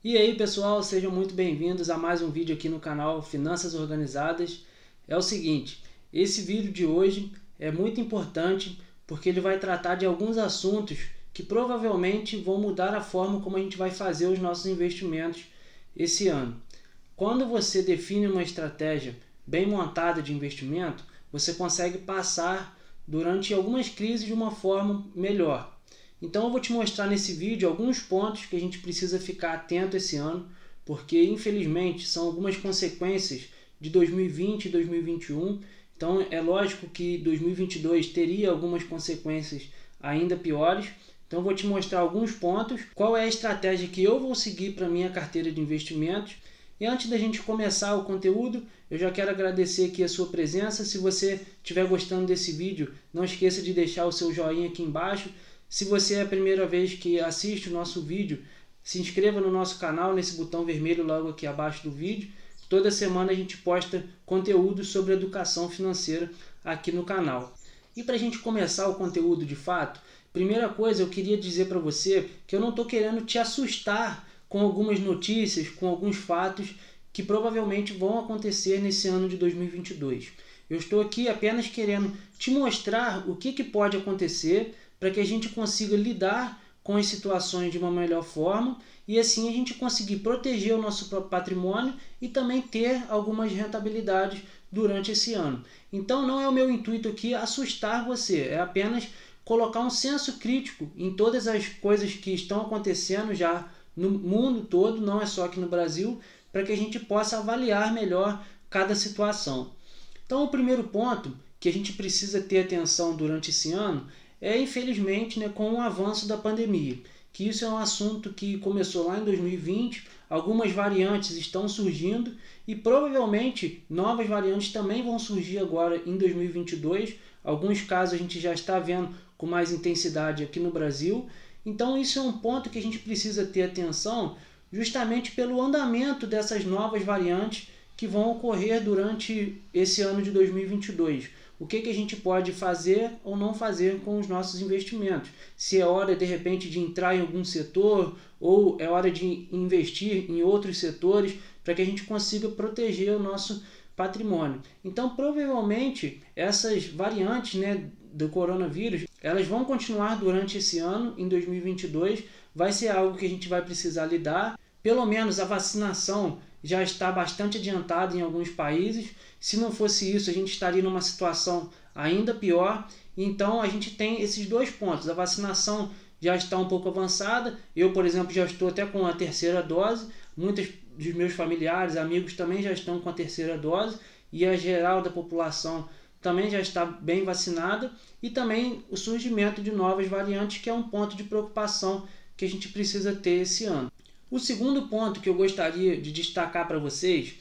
E aí pessoal, sejam muito bem-vindos a mais um vídeo aqui no canal Finanças Organizadas. É o seguinte, esse vídeo de hoje é muito importante porque ele vai tratar de alguns assuntos que provavelmente vão mudar a forma como a gente vai fazer os nossos investimentos esse ano. Quando você define uma estratégia bem montada de investimento, você consegue passar durante algumas crises de uma forma melhor. Então eu vou te mostrar nesse vídeo alguns pontos que a gente precisa ficar atento esse ano, porque infelizmente são algumas consequências de 2020 e 2021. Então é lógico que 2022 teria algumas consequências ainda piores. Então eu vou te mostrar alguns pontos, qual é a estratégia que eu vou seguir para minha carteira de investimentos. E antes da gente começar o conteúdo, eu já quero agradecer aqui a sua presença. Se você estiver gostando desse vídeo, não esqueça de deixar o seu joinha aqui embaixo. Se você é a primeira vez que assiste o nosso vídeo, se inscreva no nosso canal, nesse botão vermelho logo aqui abaixo do vídeo. Toda semana a gente posta conteúdo sobre educação financeira aqui no canal. E para a gente começar o conteúdo de fato, primeira coisa eu queria dizer para você que eu não estou querendo te assustar com algumas notícias, com alguns fatos que provavelmente vão acontecer nesse ano de 2022. Eu estou aqui apenas querendo te mostrar o que pode acontecer para que a gente consiga lidar com as situações de uma melhor forma e assim a gente conseguir proteger o nosso próprio patrimônio e também ter algumas rentabilidades durante esse ano. Então não é o meu intuito aqui assustar você, é apenas colocar um senso crítico em todas as coisas que estão acontecendo já no mundo todo, não é só aqui no Brasil, para que a gente possa avaliar melhor cada situação. Então o primeiro ponto que a gente precisa ter atenção durante esse ano é, infelizmente, com o avanço da pandemia, que isso é um assunto que começou lá em 2020, algumas variantes estão surgindo e provavelmente novas variantes também vão surgir agora em 2022. Alguns casos a gente já está vendo com mais intensidade aqui no Brasil. Então isso é um ponto que a gente precisa ter atenção justamente pelo andamento dessas novas variantes que vão ocorrer durante esse ano de 2022. O que a gente pode fazer ou não fazer com os nossos investimentos. Se é hora, de repente, de entrar em algum setor ou é hora de investir em outros setores para que a gente consiga proteger o nosso patrimônio. Então, provavelmente, essas variantes do coronavírus, elas vão continuar durante esse ano, em 2022. Vai ser algo que a gente vai precisar lidar. Pelo menos a vacinação já está bastante adiantada em alguns países. Se não fosse isso, a gente estaria numa situação ainda pior. Então a gente tem esses dois pontos. A vacinação já está um pouco avançada. Eu, por exemplo, já estou até com a terceira dose. Muitos dos meus familiares, amigos também já estão com a terceira dose. E a geral da população também já está bem vacinada. E também o surgimento de novas variantes, que é um ponto de preocupação que a gente precisa ter esse ano. O segundo ponto que eu gostaria de destacar para vocês,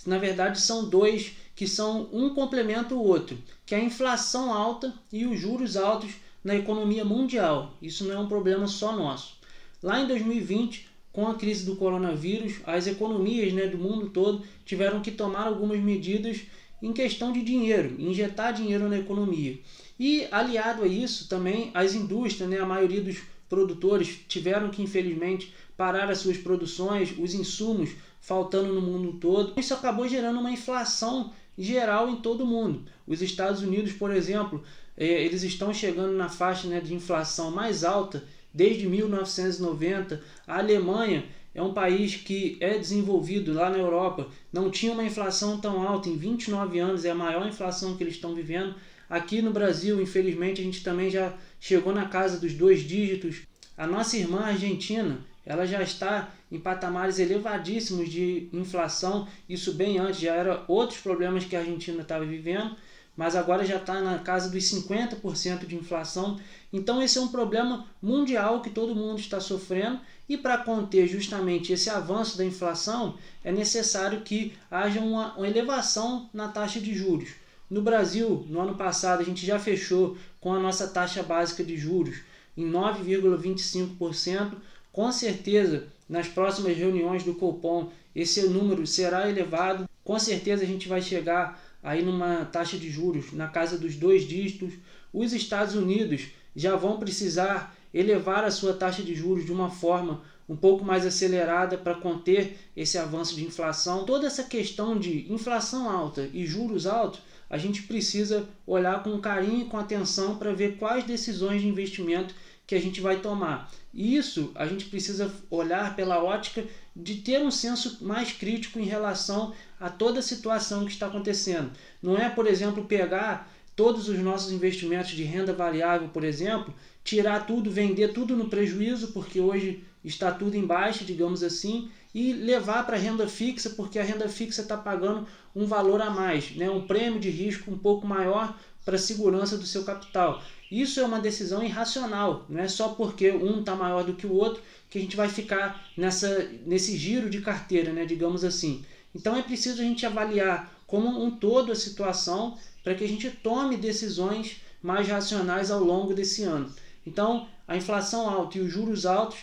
na verdade são dois que são um complementa o outro, que é a inflação alta e os juros altos na economia mundial. Isso não é um problema só nosso. Lá em 2020, com a crise do coronavírus, as economias do mundo todo tiveram que tomar algumas medidas em questão de dinheiro, injetar dinheiro na economia. E aliado a isso também as indústrias, a maioria dos produtores tiveram que infelizmente parar as suas produções, os insumos faltando no mundo todo. Isso acabou gerando uma inflação geral em todo o mundo. Os Estados Unidos, por exemplo, eles estão chegando na faixa de inflação mais alta desde 1990. A Alemanha é um país que é desenvolvido lá na Europa, não tinha uma inflação tão alta em 29 anos, é a maior inflação que eles estão vivendo. Aqui no Brasil, infelizmente, a gente também já chegou na casa dos 2 dígitos. A nossa irmã Argentina, ela já está em patamares elevadíssimos de inflação. Isso bem antes, já era outros problemas que a Argentina estava vivendo, mas agora já está na casa dos 50% de inflação. Então esse é um problema mundial que todo mundo está sofrendo, e para conter justamente esse avanço da inflação, é necessário que haja uma elevação na taxa de juros. No Brasil, no ano passado, a gente já fechou com a nossa taxa básica de juros em 9,25%. Com certeza, nas próximas reuniões do Copom, esse número será elevado. Com certeza a gente vai chegar aí numa taxa de juros na casa dos 2 dígitos. Os Estados Unidos já vão precisar elevar a sua taxa de juros de uma forma um pouco mais acelerada para conter esse avanço de inflação. Toda essa questão de inflação alta e juros altos, a gente precisa olhar com carinho e com atenção para ver quais decisões de investimento que a gente vai tomar. Isso a gente precisa olhar pela ótica de ter um senso mais crítico em relação a toda a situação que está acontecendo. Não é, por exemplo, pegar todos os nossos investimentos de renda variável, por exemplo, tirar tudo, vender tudo no prejuízo, porque hoje está tudo em baixa, digamos assim, e levar para a renda fixa, porque a renda fixa está pagando um valor a mais, né? Um prêmio de risco um pouco maior para a segurança do seu capital. Isso é uma decisão irracional, não é só porque um está maior do que o outro que a gente vai ficar nesse giro de carteira, né? Digamos assim. Então é preciso a gente avaliar como um todo a situação para que a gente tome decisões mais racionais ao longo desse ano. Então, a inflação alta e os juros altos,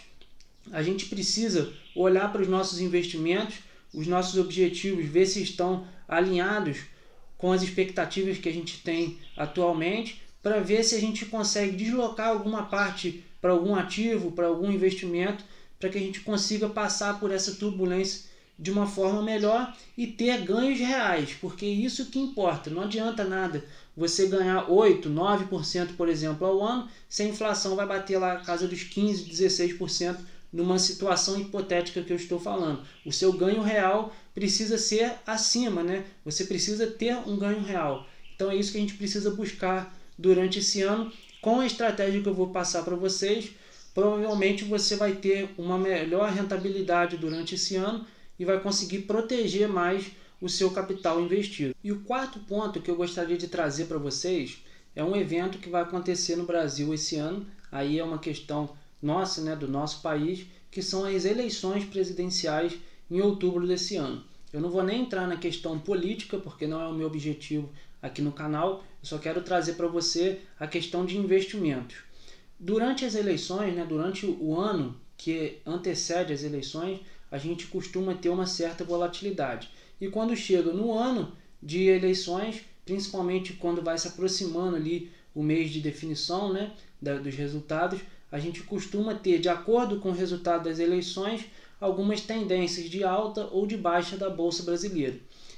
a gente precisa olhar para os nossos investimentos, os nossos objetivos, ver se estão alinhados com as expectativas que a gente tem atualmente, para ver se a gente consegue deslocar alguma parte para algum ativo, para algum investimento, para que a gente consiga passar por essa turbulência de uma forma melhor e ter ganhos reais, porque isso que importa. Não adianta nada você ganhar 8%, 9%, por exemplo, ao ano, se a inflação vai bater lá a casa dos 15%, 16% numa situação hipotética que eu estou falando. O seu ganho real precisa ser acima, né? Você precisa ter um ganho real. Então é isso que a gente precisa buscar durante esse ano. Com a estratégia que eu vou passar para vocês, provavelmente você vai ter uma melhor rentabilidade durante esse ano e vai conseguir proteger mais o seu capital investido. E o quarto ponto que eu gostaria de trazer para vocês é um evento que vai acontecer no Brasil esse ano. Aí é uma questão nossa, né, do nosso país, que são as eleições presidenciais em outubro desse ano. Eu não vou nem entrar na questão política, porque não é o meu objetivo aqui no canal. Eu só quero trazer para você a questão de investimentos. Durante as eleições, né, durante o ano que antecede as eleições, a gente costuma ter uma certa volatilidade. E quando chega no ano de eleições, principalmente quando vai se aproximando ali o mês de definição, né, dos resultados, a gente costuma ter, de acordo com o resultado das eleições, algumas tendências de alta ou de baixa da Bolsa Brasileira.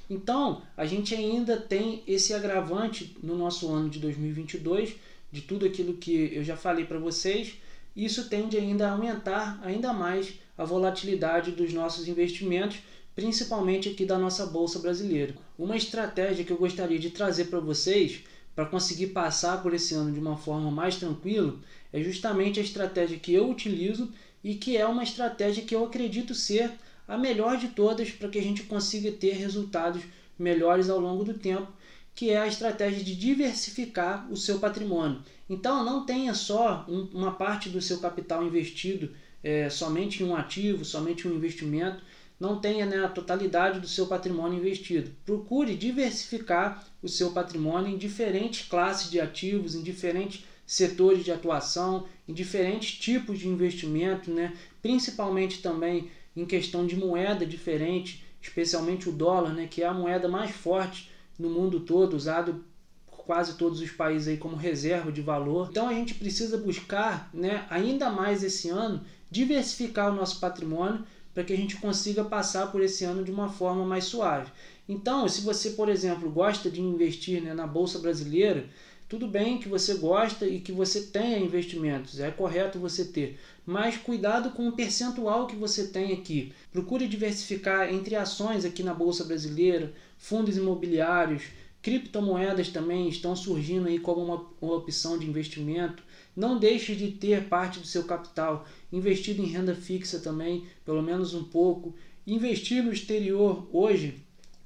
Então, a gente ainda tem esse agravante no nosso ano de 2022, de tudo aquilo que eu já falei para vocês. Isso tende ainda a aumentar ainda mais a volatilidade dos nossos investimentos, principalmente aqui da nossa Bolsa Brasileira. Uma estratégia que eu gostaria de trazer para vocês, para conseguir passar por esse ano de uma forma mais tranquila, é justamente a estratégia que eu utilizo e que é uma estratégia que eu acredito ser a melhor de todas para que a gente consiga ter resultados melhores ao longo do tempo, que é a estratégia de diversificar o seu patrimônio. Então não tenha só uma parte do seu capital investido somente em um ativo, somente em um investimento. Não tenha, né, a totalidade do seu patrimônio investido. Procure diversificar o seu patrimônio em diferentes classes de ativos, em diferentes setores de atuação, em diferentes tipos de investimento, né? Principalmente também em questão de moeda diferente, especialmente o dólar, né, que é a moeda mais forte no mundo todo, usado por quase todos os países aí como reserva de valor. Então a gente precisa buscar, né, ainda mais esse ano, diversificar o nosso patrimônio para que a gente consiga passar por esse ano de uma forma mais suave. Então, se você, por exemplo, gosta de investir, né, na Bolsa Brasileira, tudo bem que você gosta e que você tenha investimentos, é correto você ter, mas cuidado com o percentual que você tem aqui. Procure diversificar entre ações aqui na Bolsa Brasileira, fundos imobiliários, criptomoedas também estão surgindo aí como uma opção de investimento. Não deixe de ter parte do seu capital investido em renda fixa também, pelo menos um pouco. Investir no exterior hoje,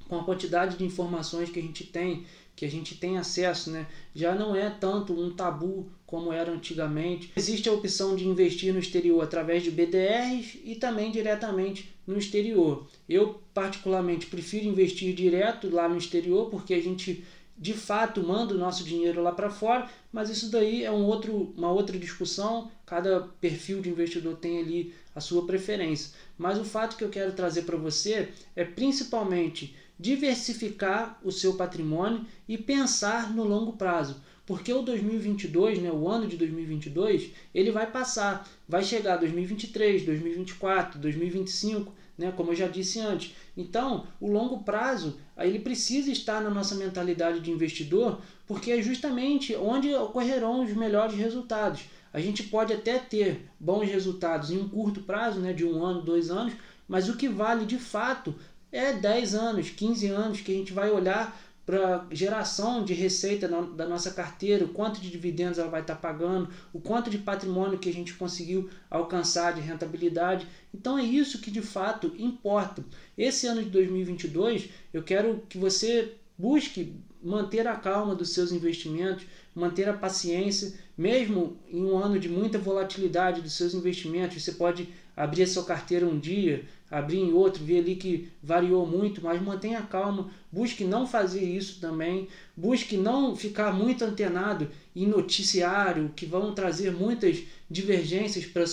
com a quantidade de informações que a gente tem acesso, né, já não é tanto um tabu como era antigamente. Existe a opção de investir no exterior através de BDRs e também diretamente no exterior. Eu particularmente prefiro investir direto lá no exterior, porque a gente de fato manda o nosso dinheiro lá para fora, mas isso daí é uma outra discussão. Cada perfil de investidor tem ali a sua preferência. Mas o fato que eu quero trazer para você é principalmente diversificar o seu patrimônio e pensar no longo prazo. porque o 2022, né, o ano de 2022, ele vai passar, vai chegar 2023, 2024, 2025, né, como eu já disse antes. Então, o longo prazo, ele precisa estar na nossa mentalidade de investidor, porque é justamente onde ocorrerão os melhores resultados. A gente pode até ter bons resultados em um curto prazo, né, de 1 ano, 2 anos, mas o que vale de fato é 10 anos, 15 anos, que a gente vai olhar para geração de receita da nossa carteira, o quanto de dividendos ela vai estar pagando, o quanto de patrimônio que a gente conseguiu alcançar de rentabilidade. Então é isso que de fato importa. Esse ano de 2022, eu quero que você busque manter a calma dos seus investimentos, manter a paciência, mesmo em um ano de muita volatilidade dos seus investimentos. Você pode abrir a sua carteira um dia, abrir em outro, ver ali que variou muito, mas mantenha calma, busque não fazer isso também, busque não ficar muito antenado em noticiário que vão trazer muitas divergências para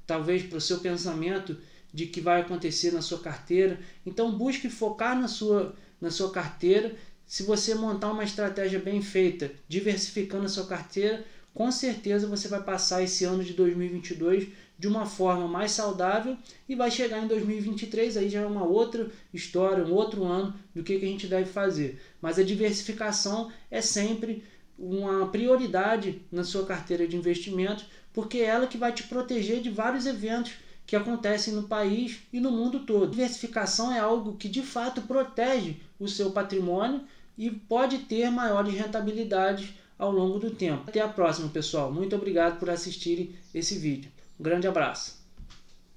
talvez para o seu pensamento de que vai acontecer na sua carteira. Então busque focar na sua carteira. Se você montar uma estratégia bem feita, diversificando a sua carteira, com certeza você vai passar esse ano de 2022 de uma forma mais saudável e vai chegar em 2023, aí já é uma outra história, um outro ano do que a gente deve fazer. Mas a diversificação é sempre uma prioridade na sua carteira de investimentos, porque é ela que vai te proteger de vários eventos que acontecem no país e no mundo todo. A diversificação é algo que de fato protege o seu patrimônio e pode ter maiores rentabilidades ao longo do tempo. Até a próxima, pessoal. Muito obrigado por assistirem esse vídeo. Um grande abraço.